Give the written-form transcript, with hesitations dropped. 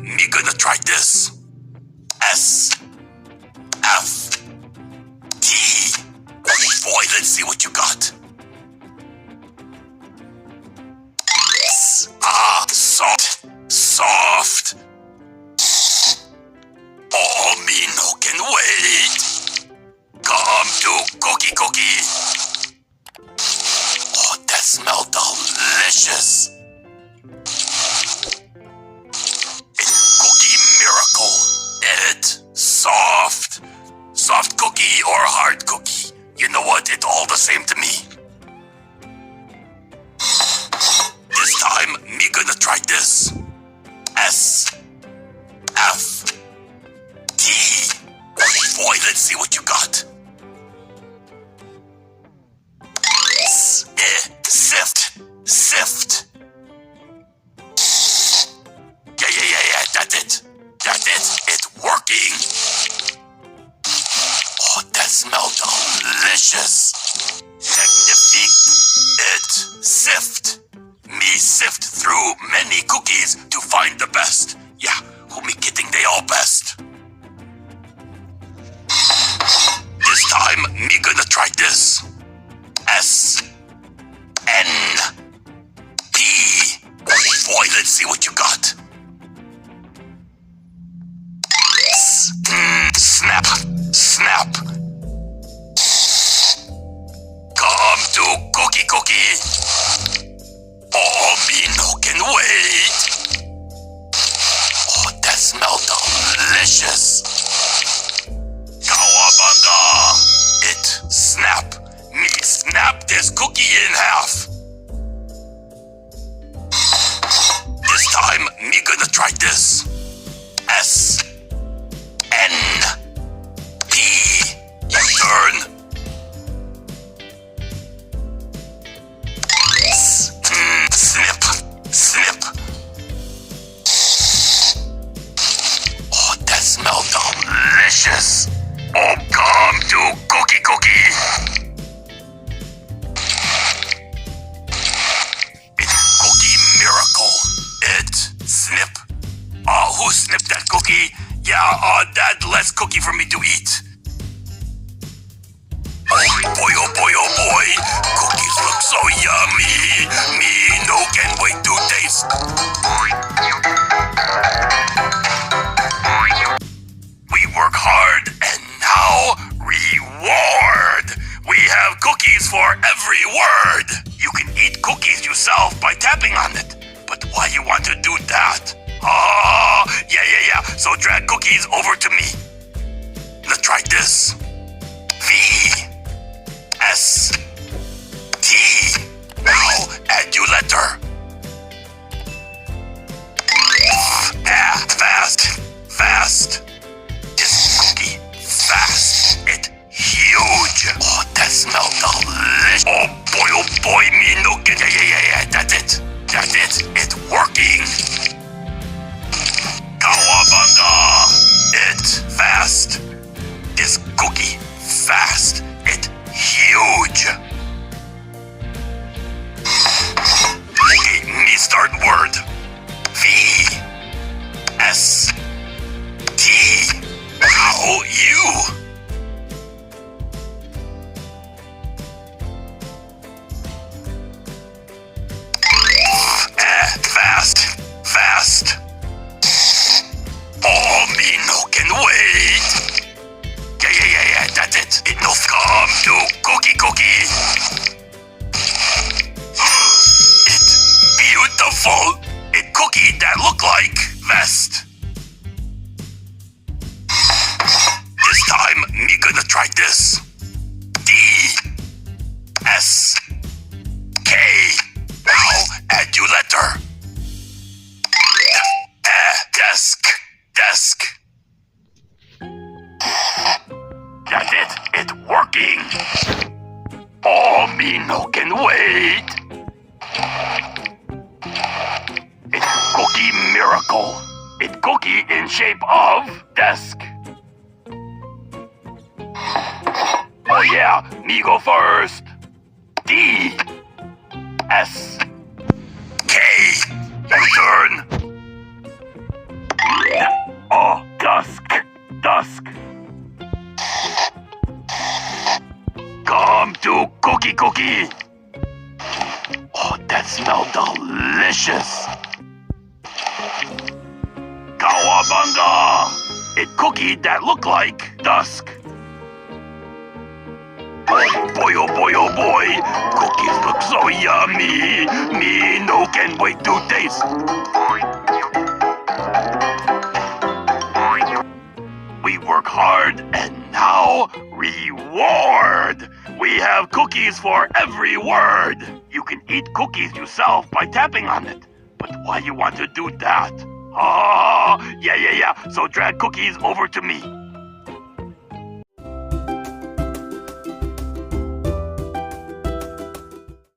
me gonna try this. S F T. Boy, let's see what you got. Soft. Soft. Oh, me no can wait. Come to cookie. Oh, that smell delicious. It's Cookie Miracle. It soft. Soft cookie or hard cookie. You know what? It's all the same to me. This time, me gonna try this. S F T. Boy, let's see what you got. Sift. Yeah, that's it. It's working. Oh, that smells delicious. Magnifique. It sift. Me sift through many cookies to find the best. Yeah, who me kidding, they all best. This time, me gonna try this. S N P. Boy, let's see what you got. Snap. Come to cookie. Oh, me no can wait. Oh, that smell delicious. Cowabunga. It snap. Me snap this cookie in half. This time, me gonna try this. S N P. You turn. Snip. Oh, that smells delicious. Oh, come to cookie. It's Cookie Miracle. It snip. Oh, who snipped that cookie? Yeah, that less cookie for me to eat. Oh boy. Cookies look so yummy. Me no can wait to taste. We work hard and now reward. We have cookies for every word. You can eat cookies yourself by tapping on it. But why you want to do that? Oh, yeah. So drag cookies over to me. Let's try this. V S T. Now add your letter. Fast. This cookie fast. It huge. Oh, that smells delicious. Oh boy, me no get. Yeah. That's it. It's working. Cowabunga. It fast. This cookie fast. It huge. Okay, me start word. V S T. How you? Fast. Oh, me no can wait. Yeah, that's it. It no come to cookie. It's beautiful. A cookie that look like vest. This time, me gonna try this. D S K. Now add your letter. Desk. That's it. It's working. Oh, me no can wait. It's Cookie Miracle. It's cookie in shape of desk. Oh yeah, me go first. D S K. Your turn. Oh, dusk. Dusk. Come to Cookie. Oh, that smells delicious. Cowabunga! A cookie that look like dusk. Oh boy, oh boy. Cookies look so yummy. Me no can wait to taste. We work hard and now reward. We have cookies for every word. You can eat cookies yourself by tapping on it. But why you want to do that? Oh, yeah. So drag cookies over to me.